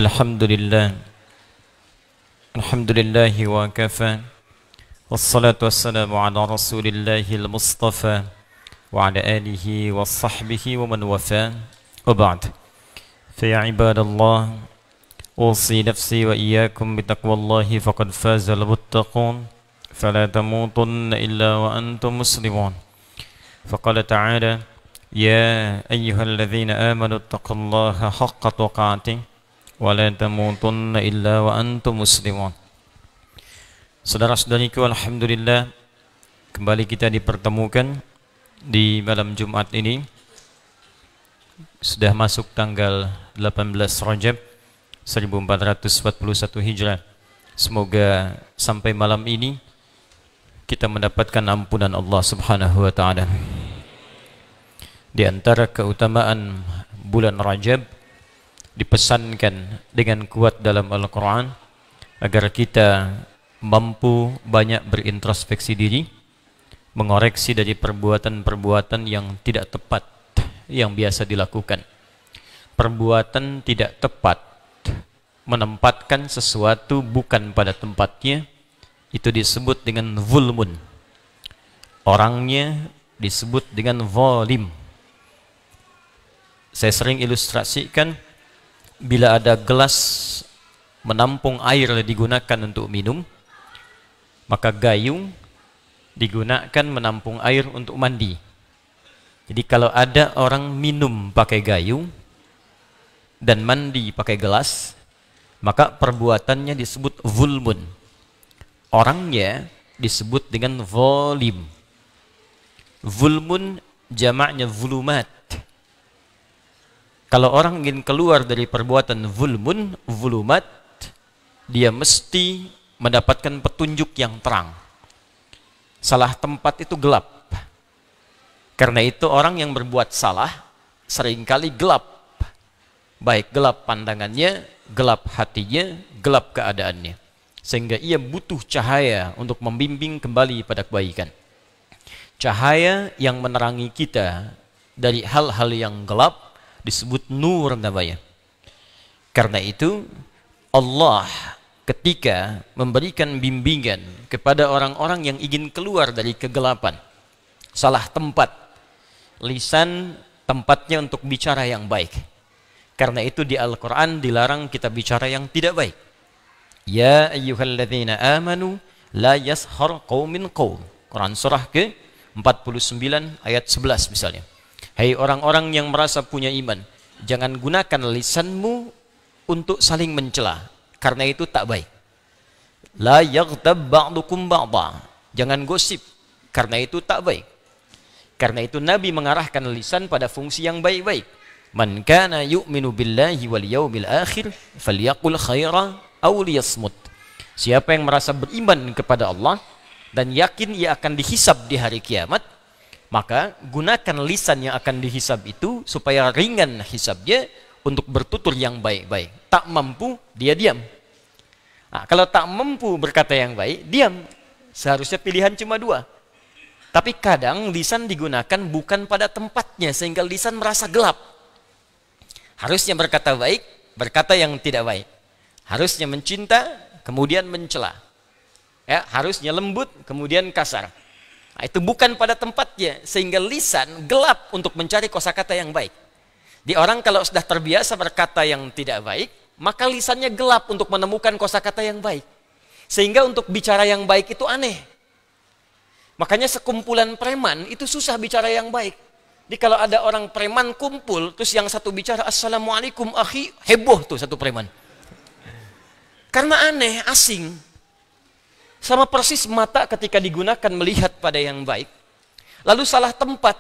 Alhamdulillah Alhamdulillahi wa kafa wassalatu wassalamu ala rasulillahil mustafa wa ala alihi wa sahbihi wa man wafa wa ba'd fa ya ibadallah usi nafsi wa iyyakum bitaqwallahi faqad fazal muttaqun fala tamutunna illa wa antum muslimun faqala ta'ala ya ayyuhalladzina amanu taqullaha haqqa tuqatih wala tamutunna illa wa antum muslimun. Saudara-saudariku, alhamdulillah kembali kita dipertemukan di malam Jumat ini. Sudah masuk tanggal 18 Rajab 1441 Hijrah. Semoga sampai malam ini kita mendapatkan ampunan Allah Subhanahu wa taala. Di antara keutamaan bulan Rajab dipesankan dengan kuat dalam Al-Quran agar kita mampu banyak berintrospeksi diri, mengoreksi dari perbuatan-perbuatan yang tidak tepat yang biasa dilakukan. Perbuatan tidak tepat, menempatkan sesuatu bukan pada tempatnya, itu disebut dengan zulmun. Orangnya disebut dengan zalim. Saya sering ilustrasikan, bila ada gelas menampung air digunakan untuk minum, maka gayung digunakan menampung air untuk mandi. Jadi kalau ada orang minum pakai gayung dan mandi pakai gelas, maka perbuatannya disebut zulmun. Orangnya disebut dengan zalim. Zulmun jamaknya zulumat. Kalau orang ingin keluar dari perbuatan zulmun, zulumat, dia mesti mendapatkan petunjuk yang terang. Salah tempat itu gelap. Karena itu orang yang berbuat salah seringkali gelap. Baik gelap pandangannya, gelap hatinya, gelap keadaannya. Sehingga ia butuh cahaya untuk membimbing kembali pada kebaikan. Cahaya yang menerangi kita dari hal-hal yang gelap disebut nur namanya. Karena itu Allah ketika memberikan bimbingan kepada orang-orang yang ingin keluar dari kegelapan, salah tempat, lisan tempatnya untuk bicara yang baik. Karena itu di Al-Quran dilarang kita bicara yang tidak baik. Ya ayyuhalladzina amanu la yashar qaumin qaum. Quran surah ke 49 ayat 11 misalnya. Hai orang-orang yang merasa punya iman, jangan gunakan lisanmu untuk saling mencela, karena itu tak baik. La yaghtab ba'dukum ba'da. Jangan gosip, karena itu tak baik. Karena itu Nabi mengarahkan lisan pada fungsi yang baik-baik. Man kana yu'minu billahi wal yawmil akhir falyaqul khaira aw liyasmut. Siapa yang merasa beriman kepada Allah dan yakin ia akan dihisab di hari kiamat, maka gunakan lisan yang akan dihisab itu supaya ringan hisabnya untuk bertutur yang baik-baik. Tak mampu, dia diam. Nah, kalau tak mampu berkata yang baik, diam. Seharusnya pilihan cuma dua. Tapi kadang lisan digunakan bukan pada tempatnya, sehingga lisan merasa gelap. Harusnya berkata baik, berkata yang tidak baik. Harusnya mencinta, kemudian mencela. Ya, harusnya lembut, kemudian kasar. Nah, itu bukan pada tempatnya, sehingga lisan gelap untuk mencari kosakata yang baik. Di orang kalau sudah terbiasa berkata yang tidak baik, maka lisannya gelap untuk menemukan kosakata yang baik. Sehingga untuk bicara yang baik itu aneh. Makanya sekumpulan preman itu susah bicara yang baik. Jadi kalau ada orang preman kumpul, terus yang satu bicara assalamualaikum akhi, heboh tuh satu preman. Karena aneh, asing. Sama persis mata ketika digunakan melihat pada yang baik, lalu salah tempat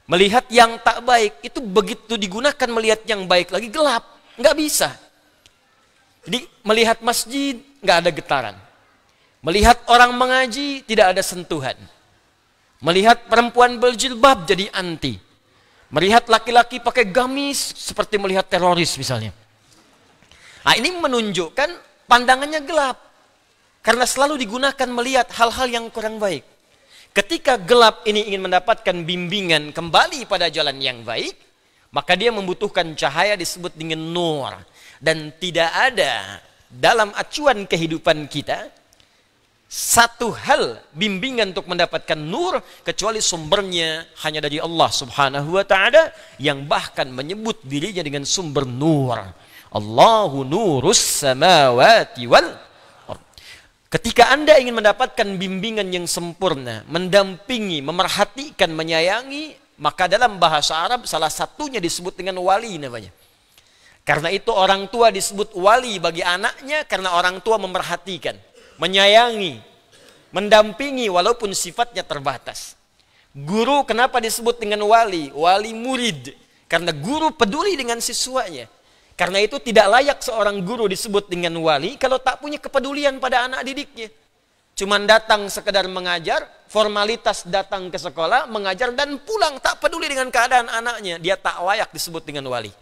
melihat yang tak baik, itu begitu digunakan melihat yang baik lagi gelap, nggak bisa. Jadi melihat masjid nggak ada getaran, melihat orang mengaji tidak ada sentuhan, melihat perempuan berjilbab jadi anti, melihat laki-laki pakai gamis seperti melihat teroris misalnya. Nah, ini menunjukkan pandangannya gelap. Karena selalu digunakan melihat hal-hal yang kurang baik. Ketika gelap ini ingin mendapatkan bimbingan kembali pada jalan yang baik, maka dia membutuhkan cahaya disebut dengan nur. Dan tidak ada dalam acuan kehidupan kita satu hal bimbingan untuk mendapatkan nur kecuali sumbernya hanya dari Allah Subhanahu wa taala, yang bahkan menyebut dirinya dengan sumber nur. Allahu nurus samawati wal ardh. Ketika Anda ingin mendapatkan bimbingan yang sempurna, mendampingi, memerhatikan, menyayangi, maka dalam bahasa Arab salah satunya disebut dengan wali namanya. Karena itu orang tua disebut wali bagi anaknya, karena orang tua memerhatikan, menyayangi, mendampingi walaupun sifatnya terbatas. Guru kenapa disebut dengan wali? Wali murid. Karena guru peduli dengan siswanya. Karena itu tidak layak seorang guru disebut dengan wali kalau tak punya kepedulian pada anak didiknya. Cuman datang sekedar mengajar, formalitas datang ke sekolah, mengajar dan pulang, tak peduli dengan keadaan anaknya. Dia tak layak disebut dengan wali.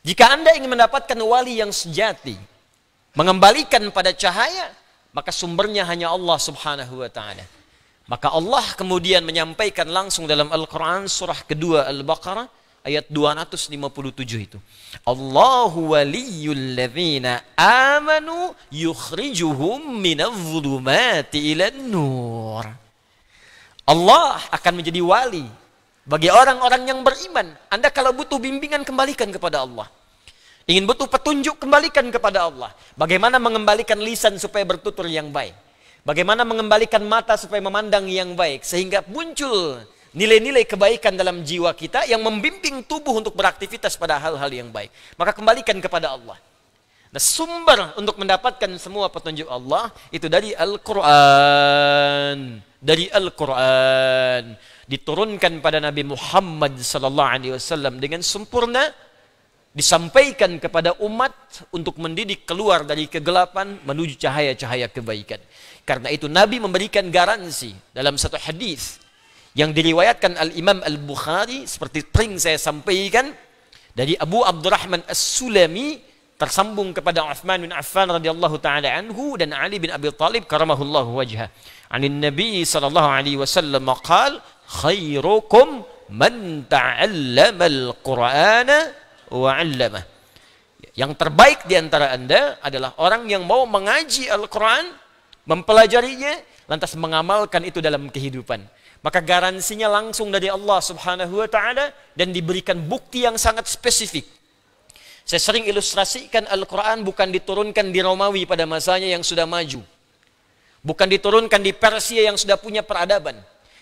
Jika Anda ingin mendapatkan wali yang sejati, mengembalikan pada cahaya, maka sumbernya hanya Allah Subhanahu wa taala. Maka Allah kemudian menyampaikan langsung dalam Al-Quran surah kedua Al-Baqarah ayat 257 itu. Allahu waliyul ladzina amanu yukhrijuhum minadh-dhulumati ilan nur. Allah akan menjadi wali bagi orang-orang yang beriman. Anda kalau butuh bimbingan, kembalikan kepada Allah. Ingin butuh petunjuk, kembalikan kepada Allah. Bagaimana mengembalikan lisan supaya bertutur yang baik. Bagaimana mengembalikan mata supaya memandang yang baik. Sehingga muncul nilai-nilai kebaikan dalam jiwa kita yang membimbing tubuh untuk beraktivitas pada hal-hal yang baik. Maka kembalikan kepada Allah. Nah, sumber untuk mendapatkan semua petunjuk Allah itu dari Al-Quran. Dari Al-Quran. Diturunkan pada Nabi Muhammad SAW dengan sempurna, disampaikan kepada umat untuk mendidik keluar dari kegelapan menuju cahaya-cahaya kebaikan. Karena itu Nabi memberikan garansi dalam satu hadis yang diriwayatkan Al-Imam Al-Bukhari, seperti sering saya sampaikan, dari Abu Abdurrahman As-Sulami tersambung kepada Uthman bin Affan radhiyallahu taala anhu dan Ali bin Abi Thalib karamahullahu wajhah. Anin Nabi sallallahu alaihi wasallam qala khairukum man ta'allama al-Qur'ana wa 'allamah. Yang terbaik di antara Anda adalah orang yang mau mengaji Al-Quran, mempelajarinya, lantas mengamalkan itu dalam kehidupan. Maka garansinya langsung dari Allah Subhanahu wa taala dan diberikan bukti yang sangat spesifik. Saya sering ilustrasikan Al-Quran bukan diturunkan di Romawi pada masanya yang sudah maju. Bukan diturunkan di Persia yang sudah punya peradaban.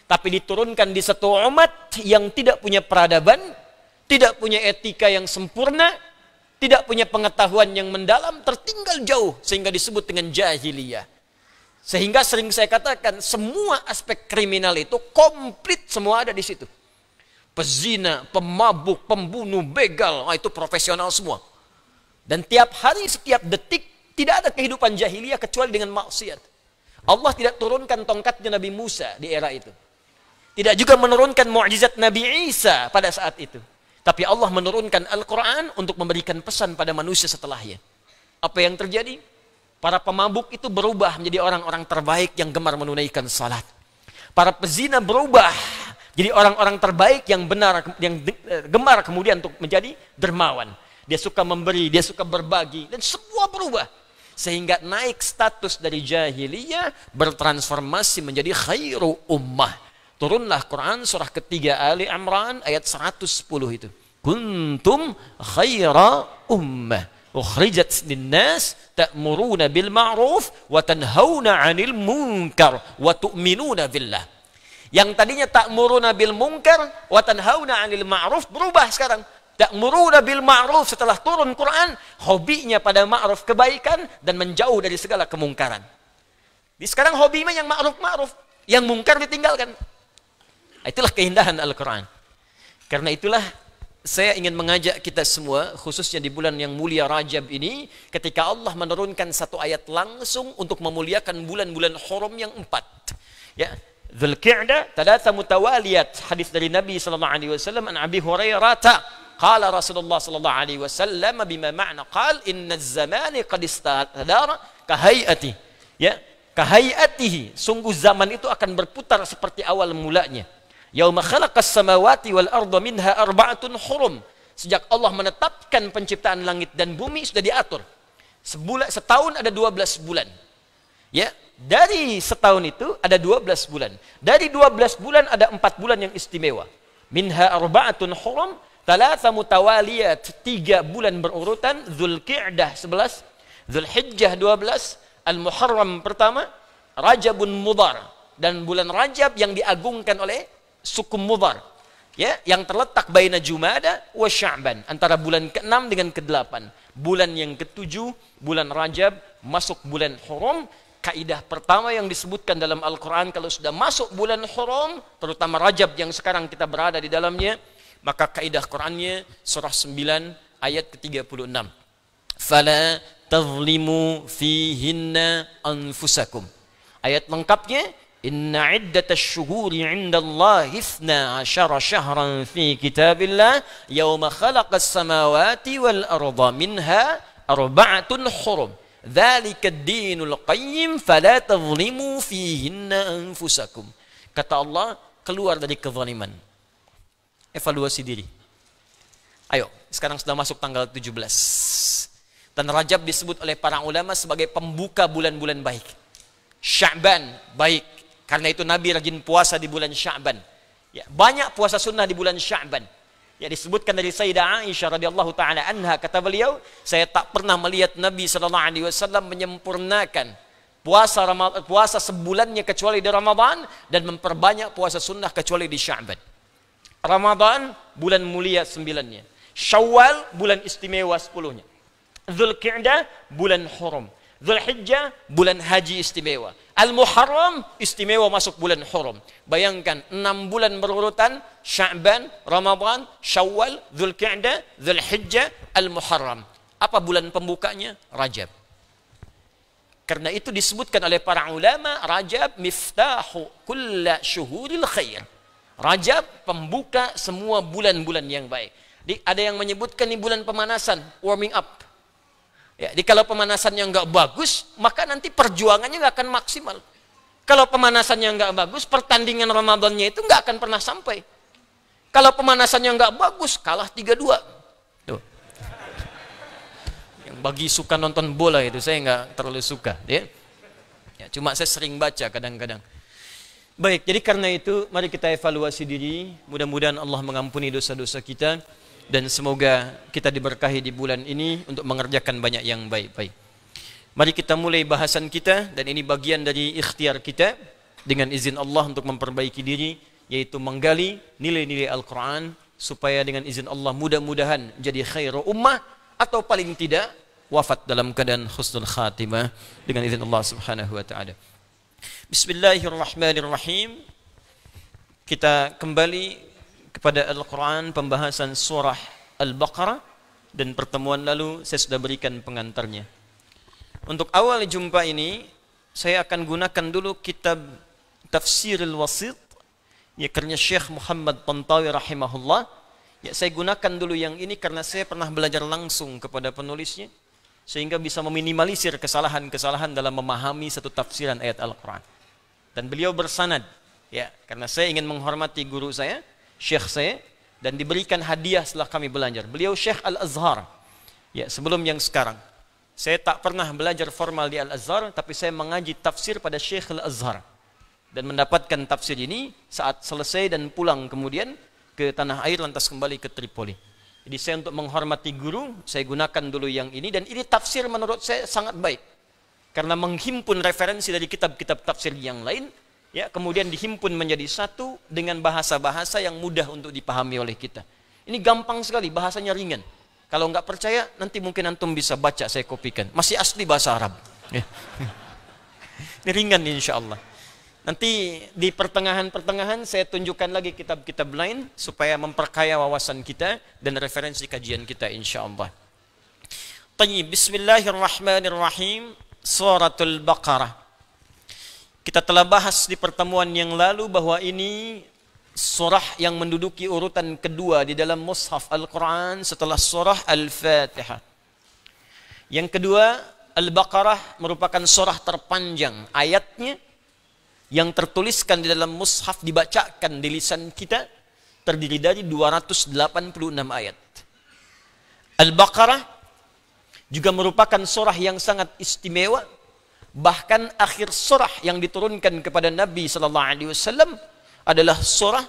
Tapi diturunkan di satu umat yang tidak punya peradaban, tidak punya etika yang sempurna, tidak punya pengetahuan yang mendalam, tertinggal jauh sehingga disebut dengan jahiliyah. Sehingga sering saya katakan semua aspek kriminal itu komplit semua ada di situ. Pezina, pemabuk, pembunuh, begal, itu profesional semua. Dan tiap hari, setiap detik tidak ada kehidupan jahiliyah kecuali dengan maksiat. Allah tidak turunkan tongkatnya Nabi Musa di era itu. Tidak juga menurunkan mukjizat Nabi Isa pada saat itu. Tapi Allah menurunkan Al-Quran untuk memberikan pesan pada manusia setelahnya. Apa yang terjadi? Para pemabuk itu berubah menjadi orang-orang terbaik yang gemar menunaikan salat. Para pezina berubah jadi orang-orang terbaik yang benar, yang gemar kemudian untuk menjadi dermawan. Dia suka memberi, dia suka berbagi, dan semua berubah. Sehingga naik status dari jahiliyah bertransformasi menjadi khairu ummah. Turunlah Quran surah ketiga Ali Imran ayat 110 itu. Kuntum khaira ummah ukhrijat linnas ta'muruna bil ma'ruf wa tanhauna 'anil munkar wa tu'minuna billah. Yang tadinya ta'muruna bil munkar wa tanhauna 'anil ma'ruf berubah sekarang. Ta'muruna bil ma'ruf setelah turun Quran, hobinya pada ma'ruf kebaikan dan menjauh dari segala kemungkaran. Di sekarang hobinya yang ma'ruf, yang mungkar ditinggalkan. Itulah keindahan Al-Quran. Karena itulah saya ingin mengajak kita semua, khususnya di bulan yang mulia Rajab ini, ketika Allah menurunkan satu ayat langsung untuk memuliakan bulan-bulan hurum yang 4. Ya, Dzulqa'dah, talatha mutawaliyat, hadis dari Nabi sallallahu alaihi wasallam an Abi Hurairah, qala Rasulullah sallallahu alaihi wasallam bima ma'na qala inna az-zamana qad istadara ka hay'ati. Ya, ka hay'atihi, sungguh zaman itu akan berputar seperti awal mulanya. Yauma khalaqas samawati wal arda minha arba'atun hurum. Sejak Allah menetapkan penciptaan langit dan bumi sudah diatur. Setahun ada 12 bulan. Ya, dari setahun itu ada 12 bulan. Dari 12 bulan ada 4 bulan yang istimewa. Minha arba'atun hurum, thalatha mutawaliyat, 3 bulan berurutan, Dzulqa'dah 11, Dzulhijjah 12, Al-Muharram pertama, Rajabun Mudhar, dan bulan Rajab yang diagungkan oleh suku Mudhar. Ya, yang terletak baina Jumada wa Sya'ban, antara bulan ke-6 dengan ke-8. Bulan yang ke-7, bulan Rajab, masuk bulan Hurum. Kaidah pertama yang disebutkan dalam Al-Quran, kalau sudah masuk bulan Hurum, terutama Rajab yang sekarang kita berada di dalamnya, maka kaidah Qurannya surah 9 ayat ke-36. Fala tazlimu fihinna anfusakum. Ayat lengkapnya, Inna iddatash syuhuri 'indallahi 12 syahran fi kitabillah yauma khalaqas samawati wal arda minha arba'atun hurum. Dzalika ad-dinul qayyim fala tadhlimu fihinna anfusakum. Kata Allah, keluar dari kezaliman. Evaluasi diri. Ayo, sekarang sudah masuk tanggal 17. Dan Rajab disebut oleh para ulama sebagai pembuka bulan-bulan baik. Sya'ban baik. Karena itu Nabi rajin puasa di bulan Sya'ban. Ya, banyak puasa sunnah di bulan Sya'ban. Ya, disebutkan dari Sayyidah Aisyah radhiyallahu taala anha, kata beliau, saya tak pernah melihat Nabi sallallahu alaihi wasallam menyempurnakan puasa sebulannya kecuali di Ramadan, dan memperbanyak puasa sunnah kecuali di Sya'ban. Ramadan bulan mulia 9-nya. Syawal bulan istimewa 10-nya. Dzulqa'dah bulan hurum. Dzulhijjah bulan haji istimewa. Al-Muharram istimewa masuk bulan Hurum. Bayangkan 6 bulan berurutan, Sya'ban, Ramadan, Syawal, Dzulqa'dah, Dzulhijjah, Al-Muharram. Apa bulan pembukanya? Rajab. Karena itu disebutkan oleh para ulama, Rajab miftahu kulla syuhuril khair. Rajab pembuka semua bulan-bulan yang baik. Ada yang menyebutkan ini bulan pemanasan, warming up. Ya, jadi kalau pemanasannya nggak bagus, maka nanti perjuangannya nggak akan maksimal. Kalau pemanasannya nggak bagus, pertandingan Ramadannya itu nggak akan pernah sampai. Kalau pemanasannya nggak bagus, kalah 3-2. Tuh. Yang bagi suka nonton bola itu, saya nggak terlalu suka. Ya, cuma saya sering baca kadang-kadang. Baik, jadi karena itu, mari kita evaluasi diri. Mudah-mudahan Allah mengampuni dosa-dosa kita. Dan semoga kita diberkahi di bulan ini untuk mengerjakan banyak yang baik-baik. Mari kita mulai bahasan kita, dan ini bagian dari ikhtiar kita dengan izin Allah untuk memperbaiki diri, yaitu menggali nilai-nilai Al-Quran, supaya dengan izin Allah mudah-mudahan jadi khairu ummah, atau paling tidak wafat dalam keadaan husnul khatimah dengan izin Allah subhanahu wa ta'ala. Bismillahirrahmanirrahim. Kita kembali kepada Al-Quran, pembahasan surah Al-Baqarah, dan pertemuan lalu saya sudah berikan pengantarnya. Untuk awal jumpa ini, saya akan gunakan dulu kitab Tafsirul Wasit, ya, karena Syekh Muhammad Tantawi rahimahullah. Ya, saya gunakan dulu yang ini karena saya pernah belajar langsung kepada penulisnya, sehingga bisa meminimalisir kesalahan-kesalahan dalam memahami satu tafsiran ayat Al-Quran. Dan beliau bersanad, ya, karena saya ingin menghormati guru saya, Syekh saya, dan diberikan hadiah setelah kami belajar. Beliau Syekh Al-Azhar. Ya, sebelum yang sekarang. Saya tak pernah belajar formal di Al-Azhar, tapi saya mengaji tafsir pada Syekh Al-Azhar. Dan mendapatkan tafsir ini saat selesai dan pulang kemudian ke tanah air, lantas kembali ke Tripoli. Jadi saya untuk menghormati guru, saya gunakan dulu yang ini, dan ini tafsir menurut saya sangat baik. Karena menghimpun referensi dari kitab-kitab tafsir yang lain, ya, kemudian dihimpun menjadi satu dengan bahasa-bahasa yang mudah untuk dipahami oleh kita. Ini gampang sekali, bahasanya ringan. Kalau nggak percaya, nanti mungkin antum bisa baca, saya kopikan. Masih asli bahasa Arab. Ya. Ini ringan insya Allah. Nanti di pertengahan-pertengahan saya tunjukkan lagi kitab-kitab lain supaya memperkaya wawasan kita dan referensi kajian kita insya Allah. Tayyib, Bismillahirrahmanirrahim. Suratul Baqarah. Kita telah bahas di pertemuan yang lalu bahwa ini surah yang menduduki urutan kedua di dalam mushaf Al-Quran setelah surah Al-Fatihah. Yang kedua, Al-Baqarah merupakan surah terpanjang. Ayatnya yang tertuliskan di dalam mushaf dibacakan di lisan kita terdiri dari 286 ayat. Al-Baqarah juga merupakan surah yang sangat istimewa. Bahkan akhir surah yang diturunkan kepada Nabi sallallahu alaihi wasallam adalah surah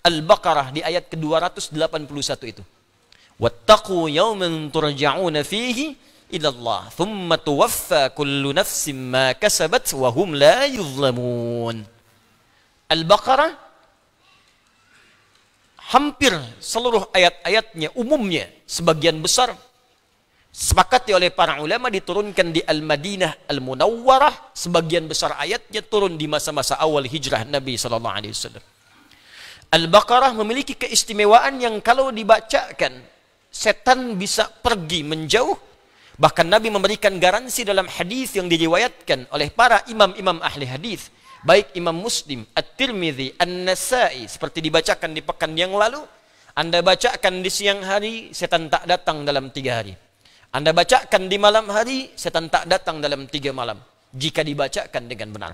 Al-Baqarah di ayat ke-281 itu. Wattaqu yawman turja'una fihi ila Allah, thumma tuwaffa kullu nafsin ma kasabat wa hum la yuzlamun. Al-Baqarah hampir seluruh ayat-ayatnya umumnya sebagian besar sepakati oleh para ulama diturunkan di Al-Madinah Al-Munawwarah. Sebagian besar ayatnya turun di masa-masa awal hijrah Nabi sallallahu alaihi wasallam. Al-Baqarah memiliki keistimewaan yang kalau dibacakan setan bisa pergi menjauh. Bahkan Nabi memberikan garansi dalam hadis yang diriwayatkan oleh para imam-imam ahli hadis, baik Imam Muslim, At-Tirmidzi, An-Nasa'i, seperti dibacakan di pekan yang lalu. Anda bacakan di siang hari, setan tak datang dalam 3 hari. Anda bacakan di malam hari, setan tak datang dalam 3 malam. Jika dibacakan dengan benar.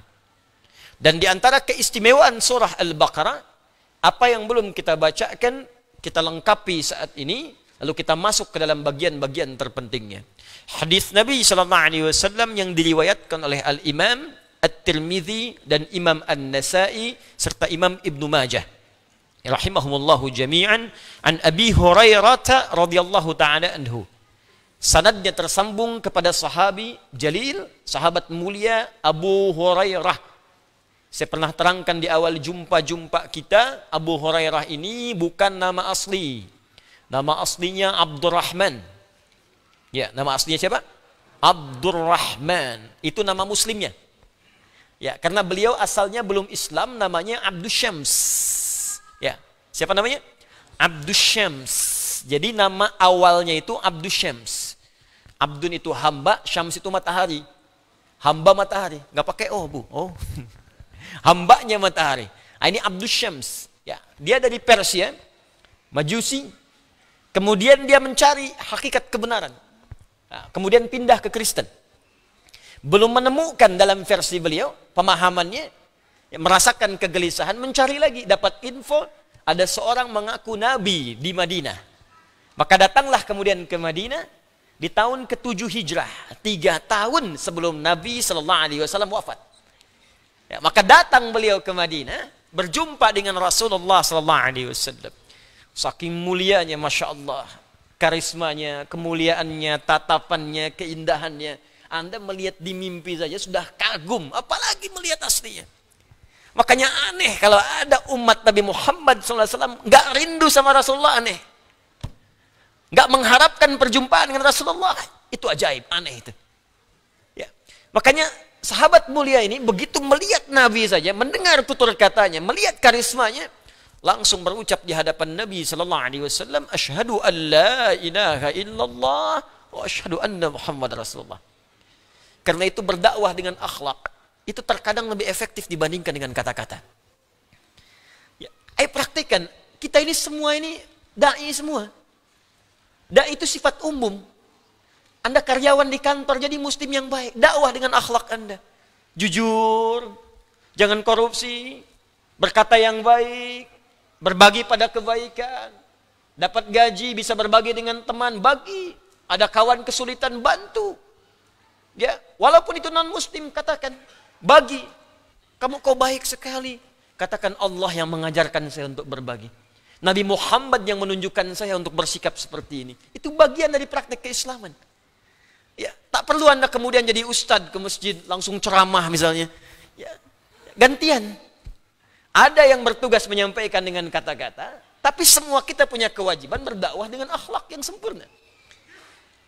Dan di antara keistimewaan surah Al-Baqarah, apa yang belum kita bacakan, kita lengkapi saat ini, lalu kita masuk ke dalam bagian-bagian terpentingnya. Hadis Nabi SAW yang diriwayatkan oleh Al-Imam At-Tirmidzi dan Imam An-Nasa'i serta Imam Ibnu Majah rahimahumullahu jami'an an Abi Hurairah radhiyallahu ta'ala anhu. Sanadnya tersambung kepada sahabi jalil, sahabat mulia Abu Hurairah. Saya pernah terangkan di awal jumpa-jumpa kita, Abu Hurairah ini bukan nama asli. Nama aslinya Abdurrahman. Ya, nama aslinya siapa? Abdurrahman. Itu nama muslimnya. Ya, karena beliau asalnya belum Islam, namanya Abdus Syams. Ya, siapa namanya? Abdus Syams. Jadi nama awalnya itu Abdus Syams. Abdun itu hamba, Syams itu matahari. Hamba matahari, nggak pakai oh bu. Oh, hambanya matahari. Nah, ini Abdus Syams. Ya, dia dari Persia, Majusi. Kemudian dia mencari hakikat kebenaran. Nah, kemudian pindah ke Kristen. Belum menemukan dalam versi beliau pemahamannya, ya, merasakan kegelisahan, mencari lagi, dapat info ada seorang mengaku nabi di Madinah. Maka datanglah kemudian ke Madinah di tahun ke-7 Hijrah, 3 tahun sebelum Nabi sallallahu alaihi wasallam wafat. Ya, maka datang beliau ke Madinah, berjumpa dengan Rasulullah sallallahu alaihi wasallam. Saking mulianya, Masya Allah, karismanya, kemuliaannya, tatapannya, keindahannya. Anda melihat di mimpi saja sudah kagum, apalagi melihat aslinya. Makanya aneh kalau ada umat Nabi Muhammad SAW nggak rindu sama Rasulullah, aneh. Nggak mengharapkan perjumpaan dengan Rasulullah, itu ajaib, aneh itu. Ya. Makanya sahabat mulia ini begitu melihat Nabi saja, mendengar tutur katanya, melihat karismanya, langsung berucap di hadapan Nabi sallallahu alaihi wasallam, asyhadu an la ilaha illallah wa asyhadu anna Muhammad Rasulullah. Karena itu berdakwah dengan akhlak itu terkadang lebih efektif dibandingkan dengan kata-kata. Ya, ayo praktikkan. Kita ini semua ini dai semua. Dai itu sifat umum. Anda karyawan di kantor, jadi muslim yang baik. Dakwah dengan akhlak Anda. Jujur, jangan korupsi, berkata yang baik, berbagi pada kebaikan. Dapat gaji, bisa berbagi dengan teman, bagi. Ada kawan kesulitan, bantu. Ya, walaupun itu non-muslim, katakan, bagi. Kamu kok baik sekali. Katakan Allah yang mengajarkan saya untuk berbagi. Nabi Muhammad yang menunjukkan saya untuk bersikap seperti ini. Itu bagian dari praktek keislaman. Ya, tak perlu Anda kemudian jadi ustadz ke masjid, langsung ceramah misalnya. Ya, gantian. Ada yang bertugas menyampaikan dengan kata-kata, tapi semua kita punya kewajiban berdakwah dengan akhlak yang sempurna.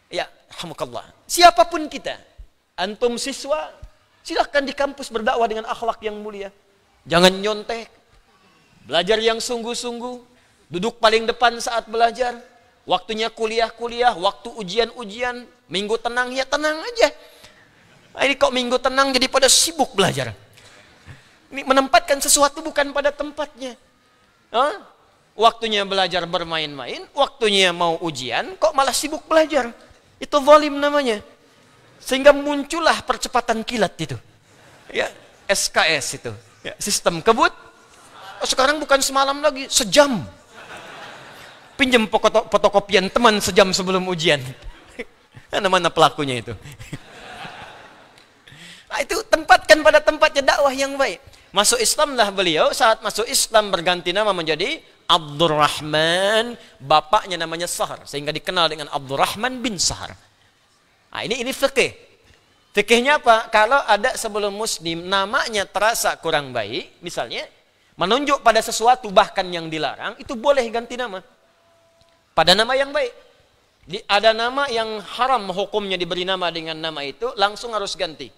Ya, alhamdulillah. Siapapun kita, antum siswa, silahkan di kampus berdakwah dengan akhlak yang mulia. Jangan nyontek, belajar yang sungguh-sungguh, duduk paling depan saat belajar. Waktunya kuliah-kuliah, waktu ujian-ujian, minggu tenang, ya tenang aja. Nah, ini kok minggu tenang jadi pada sibuk belajar. Ini menempatkan sesuatu bukan pada tempatnya. Hah? Waktunya belajar bermain-main, waktunya mau ujian, kok malah sibuk belajar. Itu zalim namanya. Sehingga muncullah percepatan kilat itu. Ya, SKS itu. Ya, sistem kebut. Oh, sekarang bukan semalam lagi, sejam. pinjam fotokopian teman sejam sebelum ujian. Mana pelakunya itu? Nah, itu tempatkan pada tempatnya dakwah yang baik. Masuk Islamlah beliau, saat masuk Islam berganti nama menjadi Abdurrahman, bapaknya namanya Sahar, sehingga dikenal dengan Abdurrahman bin Sahar. Nah, ini fikih. Fikihnya apa? Kalau ada sebelum muslim namanya terasa kurang baik, misalnya menunjuk pada sesuatu bahkan yang dilarang, itu boleh ganti nama pada nama yang baik. Ada nama yang haram hukumnya diberi nama dengan nama itu, langsung harus ganti.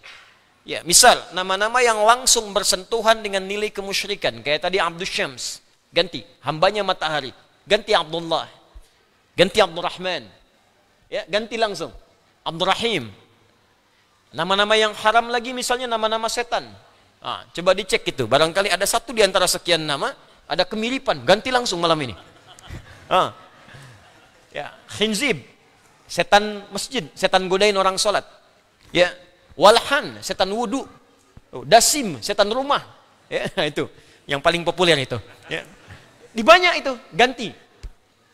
Ya, misal nama-nama yang langsung bersentuhan dengan nilai kemusyrikan, kayak tadi Abdus Syams, ganti hambanya matahari, ganti Abdullah, ganti Abdurrahman, ya, ganti langsung Abdurrahim. Nama-nama yang haram lagi misalnya nama-nama setan. Coba dicek itu, barangkali ada satu di antara sekian nama ada kemiripan, ganti langsung malam ini. Ya, khinzib, setan masjid, setan godain orang sholat. Ya, walhan, setan wudu. Dasim, setan rumah. Ya, itu yang paling populer itu. Ya. Di banyak itu ganti.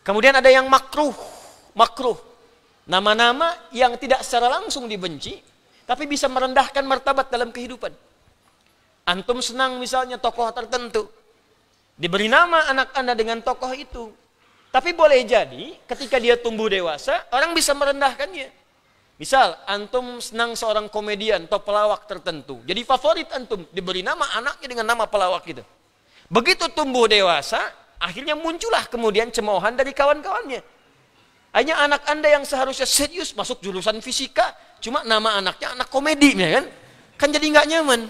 Kemudian ada yang makruh. Nama-nama yang tidak secara langsung dibenci, tapi bisa merendahkan martabat dalam kehidupan. Antum senang misalnya tokoh tertentu, diberi nama anak Anda dengan tokoh itu. Tapi boleh jadi ketika dia tumbuh dewasa, orang bisa merendahkannya. Misal, antum senang seorang komedian atau pelawak tertentu. Jadi favorit antum, diberi nama anaknya dengan nama pelawak itu. Begitu tumbuh dewasa, akhirnya muncullah kemudian cemoohan dari kawan-kawannya. Hanya anak Anda yang seharusnya serius masuk jurusan fisika, cuma nama anaknya anak komedi, ya kan? Kan jadi nggak nyaman.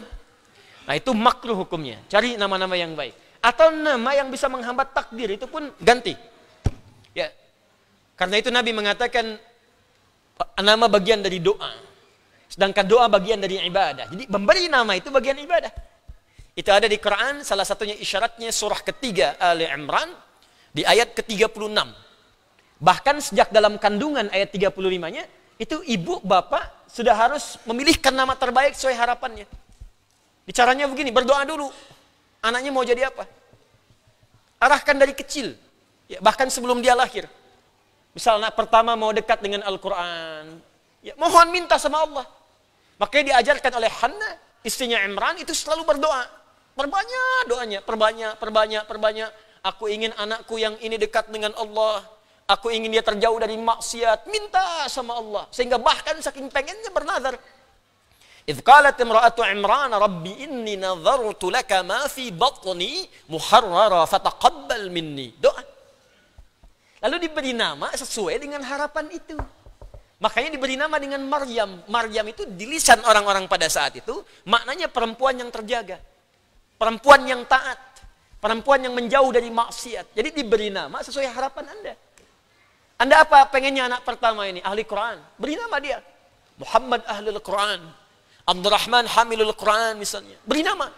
Nah, itu makruh hukumnya. Cari nama-nama yang baik. Atau nama yang bisa menghambat takdir, itu pun ganti. Ya. Karena itu Nabi mengatakan nama bagian dari doa. Sedangkan doa bagian dari ibadah. Jadi memberi nama itu bagian ibadah. Itu ada di Quran, salah satunya isyaratnya surah ketiga Ali Imran di ayat ke-36. Bahkan sejak dalam kandungan ayat 35-nya, itu ibu bapak sudah harus memilihkan nama terbaik sesuai harapannya. Caranya begini, berdoa dulu. Anaknya mau jadi apa? Arahkan dari kecil. Ya, bahkan sebelum dia lahir. Misal anak pertama mau dekat dengan Al-Quran. Ya, mohon minta sama Allah. Makanya diajarkan oleh Hannah, istrinya Imran, itu selalu berdoa. Perbanyak doanya, perbanyak. Aku ingin anakku yang ini dekat dengan Allah. Aku ingin dia terjauh dari maksiat. Minta sama Allah. Sehingga bahkan saking pengennya bernazar. Idh qalat imra'atu Imran, Rabbi inni nadhartu laka ma fi batni muharrara fataqabbal minni. Doa. Lalu diberi nama sesuai dengan harapan itu. Makanya diberi nama dengan Maryam. Maryam itu di lisan orang-orang pada saat itu, maknanya perempuan yang terjaga. Perempuan yang taat. Perempuan yang menjauh dari maksiat. Jadi diberi nama sesuai harapan Anda. Anda apa pengennya anak pertama ini? Ahli Quran. Beri nama dia. Muhammad Ahlul Quran. Abdurrahman Hamilul Quran misalnya. Beri nama.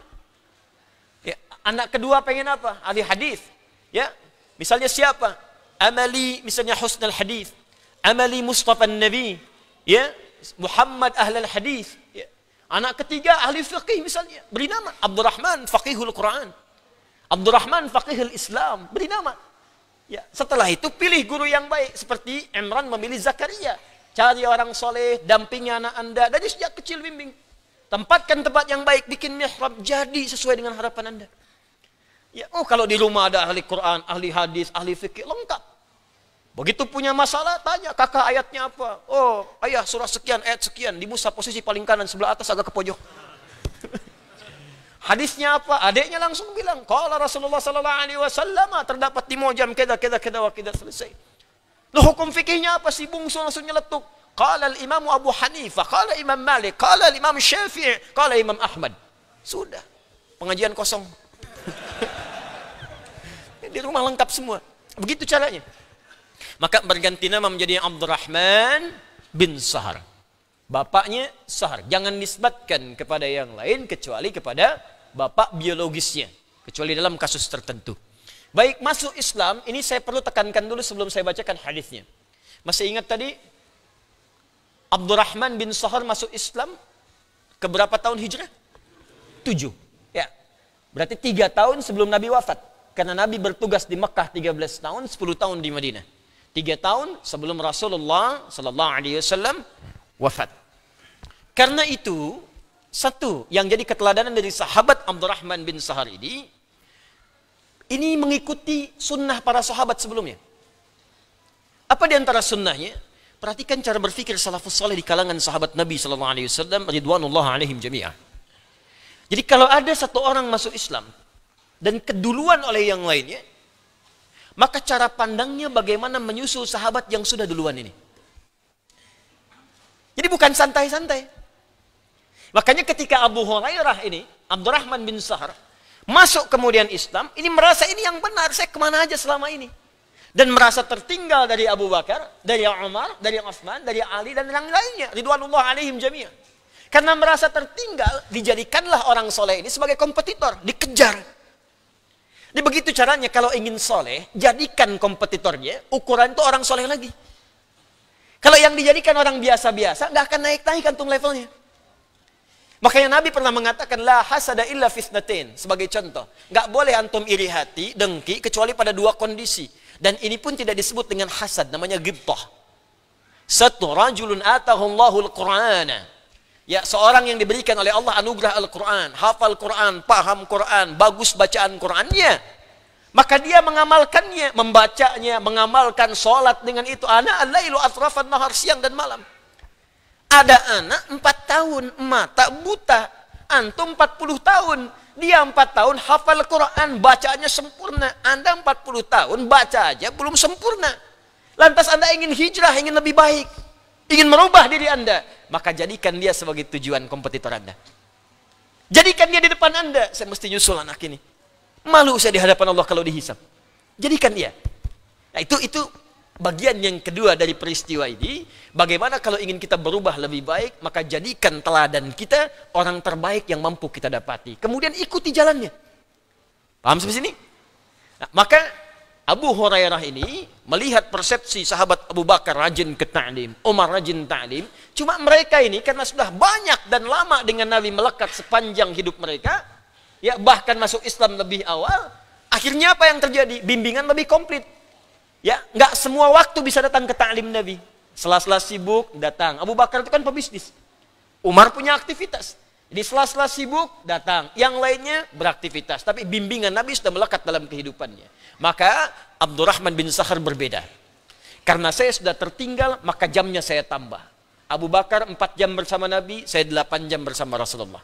Ya, anak kedua pengen apa? Ahli hadis. Ya, misalnya siapa? Amali misalnya Husnul Hadis. Amali Mustafa Nabi. Ya, Muhammad Ahlul Hadis. Ya. Anak ketiga ahli fiqih misalnya. Beri nama. Abdurrahman Faqihul Quran. Abdurrahman Faqihul Islam. Beri nama. Ya, setelah itu pilih guru yang baik seperti Imran memilih Zakaria. Cari orang soleh, dampingi anak Anda dari sejak kecil bimbing. Tempatkan tempat yang baik, bikin mihrab, jadi sesuai dengan harapan Anda. Ya, kalau di rumah ada ahli Quran, ahli hadis, ahli fikih, lengkap. Begitu punya masalah, tanya kakak ayatnya apa. Oh, ayah surah sekian, ayat sekian. Di mushaf posisi paling kanan, sebelah atas agak ke pojok. Hadisnya apa? Adiknya langsung bilang, qala Rasulullah sallallahu alaihi wasallam, terdapat di mujam keda wa keda, selesai. Loh, hukum fikihnya apa? Si bungsu langsung nyeletuk. Qala al-Imam Abu Hanifah, qala Imam Malik, qala Imam Syafi'i, qala Imam Ahmad. Sudah. Pengajian kosong. Di rumah lengkap semua. Begitu caranya. Maka berganti nama menjadi Abdurrahman bin Sahar. Bapaknya Sahar. Jangan nisbatkan kepada yang lain kecuali kepada bapak biologisnya. Kecuali dalam kasus tertentu. Baik, masuk Islam, ini saya perlu tekankan dulu sebelum saya bacakan hadisnya. Masih ingat tadi? Abdurrahman bin Sahar masuk Islam ke berapa tahun hijrah? 7. Ya. Berarti 3 tahun sebelum Nabi wafat. karena Nabi bertugas di Mekah 13 tahun, 10 tahun di Madinah. 3 tahun sebelum Rasulullah sallallahu alaihi wasallam wafat. Karena itu, satu yang jadi keteladanan dari sahabat Abdurrahman bin Sahar ini mengikuti sunnah para sahabat sebelumnya. Apa di antara sunnahnya? Perhatikan cara berpikir salafus saleh di kalangan sahabat Nabi sallallahu alaihi wasallam ridwanullah alaihim jami'ah. Jadi kalau ada satu orang masuk Islam dan keduluan oleh yang lainnya, maka cara pandangnya bagaimana menyusul sahabat yang sudah duluan ini. Jadi bukan santai-santai. Makanya ketika Abu Hurairah ini, Abdurrahman bin Sahar, masuk kemudian Islam, ini merasa ini yang benar, saya kemana aja selama ini. Dan merasa tertinggal dari Abu Bakar, dari Umar, dari Utsman, dari Ali, dan yang lainnya. Ridwanullah alaihim jami'ah. Karena merasa tertinggal, dijadikanlah orang soleh ini sebagai kompetitor, dikejar. Jadi begitu caranya kalau ingin soleh, jadikan kompetitornya, ukuran itu orang soleh lagi. Kalau yang dijadikan orang biasa-biasa, nggak akan naik-naik antum levelnya. Makanya Nabi pernah mengatakan, la hasada illa fisnatin. Sebagai contoh, nggak boleh antum iri hati, dengki, kecuali pada 2 kondisi. Dan ini pun tidak disebut dengan hasad, namanya ghibtah. Satu, rajulun atahullahu al-Qur'ana. Ya, seorang yang diberikan oleh Allah anugerah Al-Quran, hafal Quran, paham Quran, bagus bacaan Qurannya. Maka dia mengamalkannya, membacanya, mengamalkan sholat dengan itu. Ana al-lailu atrafan nahar, siang dan malam. Ada anak 4 tahun, mata buta. Antum 40 tahun, dia 4 tahun hafal Quran, bacaannya sempurna. Anda 40 tahun, baca aja belum sempurna. Lantas Anda ingin hijrah, ingin lebih baik, ingin merubah diri Anda, maka jadikan dia sebagai tujuan kompetitor Anda. Jadikan dia di depan Anda. Saya mesti nyusul anak ini. Malu saya di hadapan Allah kalau dihisab. Jadikan dia. Nah, itu bagian yang kedua dari peristiwa ini. Bagaimana kalau ingin kita berubah lebih baik, maka jadikan teladan kita orang terbaik yang mampu kita dapati. Kemudian ikuti jalannya. Paham sampai sini? Nah, maka Abu Hurairah ini melihat persepsi sahabat Abu Bakar rajin ke ta'lim, Umar rajin ta'lim. Cuma mereka ini karena sudah banyak dan lama dengan Nabi melekat sepanjang hidup mereka, ya bahkan masuk Islam lebih awal, akhirnya apa yang terjadi? Bimbingan lebih komplit. Ya, nggak semua waktu bisa datang ke ta'lim Nabi. Sela-sela sibuk datang. Abu Bakar itu kan pebisnis. Umar punya aktivitas. Jadi sela-sela sibuk datang, yang lainnya beraktivitas. Tapi bimbingan Nabi sudah melekat dalam kehidupannya. Maka Abdurrahman bin Sahar berbeda. Karena saya sudah tertinggal, maka jamnya saya tambah. Abu Bakar 4 jam bersama Nabi, saya 8 jam bersama Rasulullah.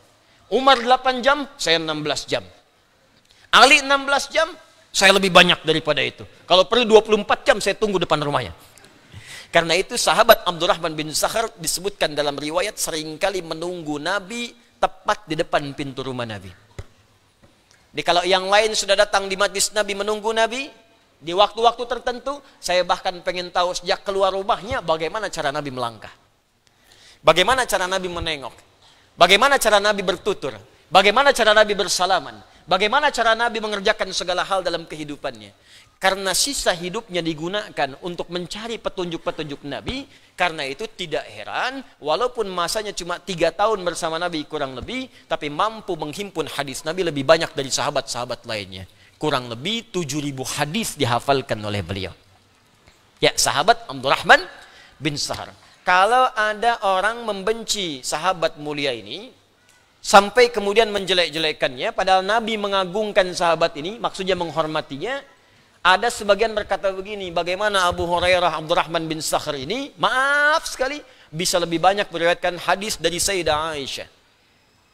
Umar 8 jam, saya 16 jam. Ali 16 jam, saya lebih banyak daripada itu. Kalau perlu 24 jam, saya tunggu depan rumahnya. Karena itu sahabat Abdurrahman bin Sahar disebutkan dalam riwayat seringkali menunggu Nabi tepat di depan pintu rumah Nabi. Jadi kalau yang lain sudah datang di majlis Nabi menunggu Nabi, di waktu-waktu tertentu, saya bahkan pengen tahu sejak keluar rumahnya bagaimana cara Nabi melangkah. Bagaimana cara Nabi menengok. Bagaimana cara Nabi bertutur. Bagaimana cara Nabi bersalaman. Bagaimana cara Nabi mengerjakan segala hal dalam kehidupannya. Karena sisa hidupnya digunakan untuk mencari petunjuk-petunjuk Nabi. Karena itu tidak heran, walaupun masanya cuma 3 tahun bersama Nabi kurang lebih, tapi mampu menghimpun hadis Nabi lebih banyak dari sahabat-sahabat lainnya. Kurang lebih 7.000 hadis dihafalkan oleh beliau. Ya, sahabat Abdurrahman bin Sahar. Kalau ada orang membenci sahabat mulia ini, sampai kemudian menjelek-jelekannya, padahal Nabi mengagungkan sahabat ini, maksudnya menghormatinya. Ada sebagian berkata begini, bagaimana Abu Hurairah Abdurrahman bin Sahar ini, maaf sekali, bisa lebih banyak meriwayatkan hadis dari Sayyidah Aisyah.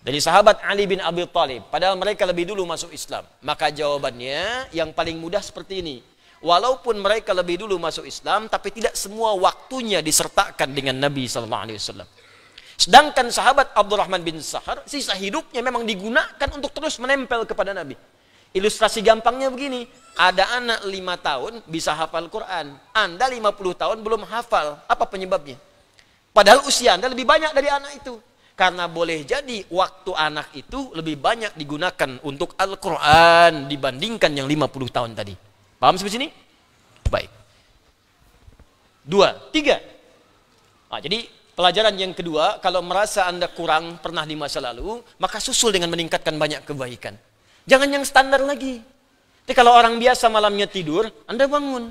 Dari sahabat Ali bin Abi Thalib, padahal mereka lebih dulu masuk Islam. Maka jawabannya yang paling mudah seperti ini. Walaupun mereka lebih dulu masuk Islam, tapi tidak semua waktunya disertakan dengan Nabi SAW. Sedangkan sahabat Abdurrahman bin Sahar, sisa hidupnya memang digunakan untuk terus menempel kepada Nabi. Ilustrasi gampangnya begini, ada anak 5 tahun bisa hafal Quran, Anda 50 tahun belum hafal, apa penyebabnya? Padahal usia Anda lebih banyak dari anak itu. Karena boleh jadi waktu anak itu lebih banyak digunakan untuk Al-Quran dibandingkan yang 50 tahun tadi. Paham sampai sini? Baik. 2, 3. Nah, jadi pelajaran yang kedua, kalau merasa Anda kurang pernah di masa lalu, maka susul dengan meningkatkan banyak kebaikan. Jangan yang standar lagi. Tapi kalau orang biasa malamnya tidur, Anda bangun.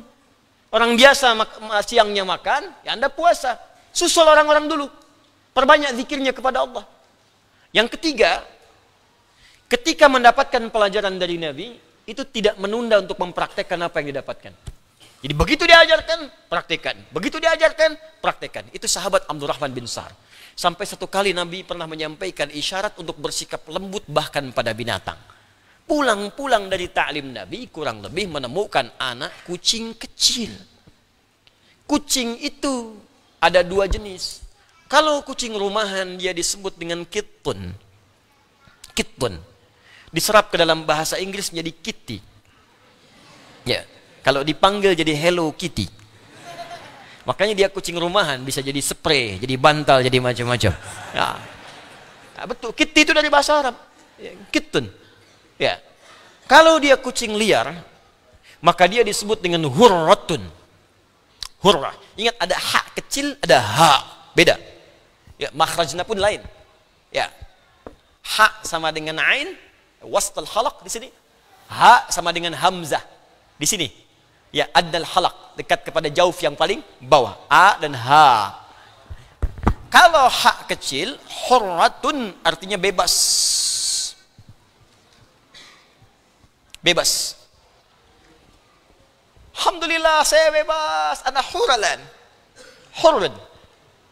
Orang biasa siangnya makan, ya Anda puasa. Susul orang-orang dulu. Perbanyak zikirnya kepada Allah. Yang ketiga, ketika mendapatkan pelajaran dari Nabi, itu tidak menunda untuk mempraktekkan apa yang didapatkan. Jadi begitu diajarkan, praktekkan. Begitu diajarkan, praktekkan. Itu sahabat Abdurrahman bin Sa'ad. Sampai satu kali Nabi pernah menyampaikan isyarat untuk bersikap lembut bahkan pada binatang. Pulang-pulang dari ta'lim Nabi, kurang lebih menemukan anak kucing kecil. Kucing itu ada dua jenis. Kalau kucing rumahan dia disebut dengan kittun. Kittun. Diserap ke dalam bahasa Inggris menjadi kitty. Ya, kalau dipanggil jadi Hello Kitty. Makanya dia kucing rumahan, bisa jadi spray, jadi bantal, jadi macam-macam. Ya. Nah, betul, kitty itu dari bahasa Arab. Ya, kittun. Ya. Kalau dia kucing liar, maka dia disebut dengan hurratun. Hurrah. Ingat ada ha kecil, ada ha. Beda. Ya, makhrajnya pun lain. Ya. Ha sama dengan ain, wastal halaq di sini. Ha sama dengan hamzah di sini. Ya, adnal halaq, dekat kepada jauf yang paling bawah. A dan ha. Kalau ha kecil, hurratun artinya bebas. Bebas. Alhamdulillah saya bebas. Ana huralan. Hurrun.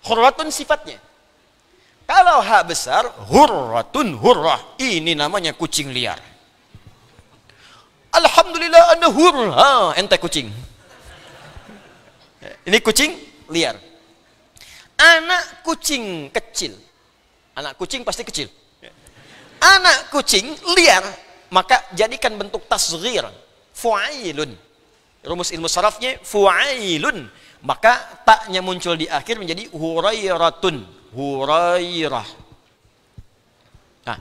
Hurratun sifatnya. Kalau ha besar, hurratun hurrah. Ini namanya kucing liar. Alhamdulillah ana hurra. Ente kucing. Ini kucing liar. Anak kucing kecil. Anak kucing pasti kecil. Anak kucing liar. Maka jadikan bentuk tasghir. Fu'ailun. Rumus ilmu sarafnya fu'ailun. Maka taknya muncul di akhir menjadi hurairatun. Hurairah. Nah.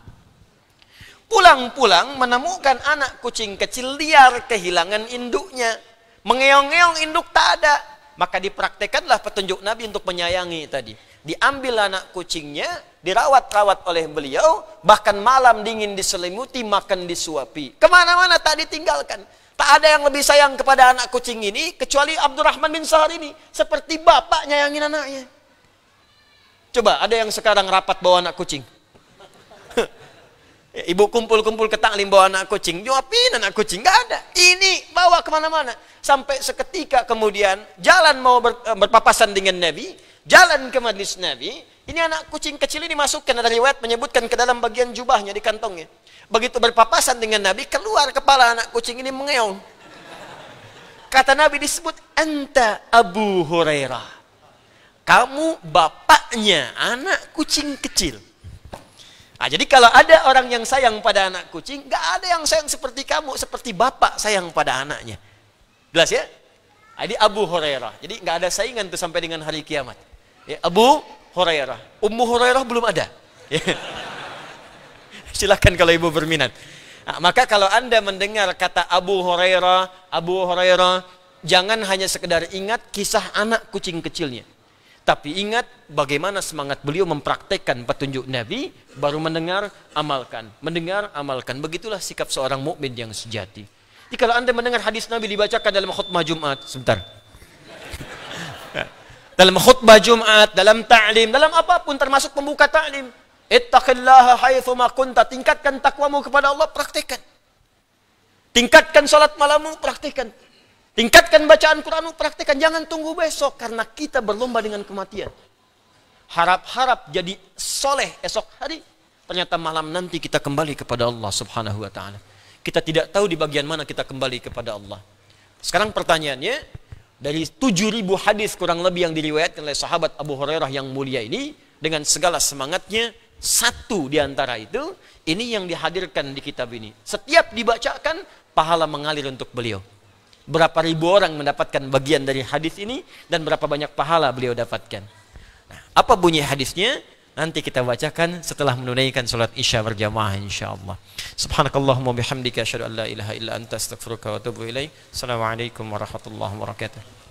Pulang-pulang menemukan anak kucing kecil liar kehilangan induknya. Mengeong-ngeong induk tak ada. Maka dipraktekanlah petunjuk Nabi untuk menyayangi tadi. Diambil anak kucingnya, dirawat-rawat oleh beliau, bahkan malam dingin diselimuti, makan disuapi. Kemana-mana tak ditinggalkan. Tak ada yang lebih sayang kepada anak kucing ini, kecuali Abdurrahman bin Sa'ad ini. Seperti bapak nyayangin anaknya. Coba, ada yang sekarang rapat bawa anak kucing. Ibu kumpul-kumpul ke taklim bawa anak kucing. Nyuapin anak kucing, nggak ada. Ini bawa kemana-mana. Sampai seketika kemudian, jalan mau berpapasan dengan Nabi, jalan ke majlis Nabi, ini anak kucing kecil ini masukkan, ada riwayat menyebutkan ke dalam bagian jubahnya di kantongnya. Begitu berpapasan dengan Nabi, keluar kepala anak kucing ini mengeong. Kata Nabi disebut, anta Abu Hurairah. Kamu bapaknya anak kucing kecil. Nah, jadi kalau ada orang yang sayang pada anak kucing, gak ada yang sayang seperti kamu, seperti bapak sayang pada anaknya. Jelas ya? Jadi Abu Hurairah. Jadi nggak ada saingan tuh sampai dengan hari kiamat. Ya, Abu Hurairah. Ummu Hurairah belum ada. Ya. Silakan kalau ibu berminat. Nah, maka kalau anda mendengar kata Abu Hurairah, jangan hanya sekedar ingat kisah anak kucing kecilnya. Tapi ingat bagaimana semangat beliau mempraktekkan petunjuk Nabi, baru mendengar, amalkan. Mendengar, amalkan. Begitulah sikap seorang mukmin yang sejati. Jadi kalau anda mendengar hadis Nabi dibacakan dalam khutbah Jumat, sebentar. Dalam khutbah Jumat, dalam ta'lim, dalam apapun termasuk pembuka ta'lim. Ittaqillaha haitsuma kunta, tingkatkan takwamu kepada Allah, praktekkan. Tingkatkan salat malammu, praktekkan. Tingkatkan bacaan Quranmu, praktekkan. Jangan tunggu besok, karena kita berlomba dengan kematian. Harap-harap jadi soleh esok hari, ternyata malam nanti kita kembali kepada Allah Subhanahu wa ta'ala. Kita tidak tahu di bagian mana kita kembali kepada Allah. Sekarang pertanyaannya, dari 7.000 hadis kurang lebih yang diriwayatkan oleh sahabat Abu Hurairah yang mulia ini, dengan segala semangatnya, satu di antara itu, ini yang dihadirkan di kitab ini. Setiap dibacakan, pahala mengalir untuk beliau. Berapa ribu orang mendapatkan bagian dari hadis ini, dan berapa banyak pahala beliau dapatkan. Nah, apa bunyi hadisnya? Nanti kita bacakan setelah menunaikan salat Isya berjamaah insyaallah. Subhanakallahumma bihamdika asyhadu an la ilaha illa anta astaghfiruka wa atubu ilaik. Assalamualaikum warahmatullahi wabarakatuh.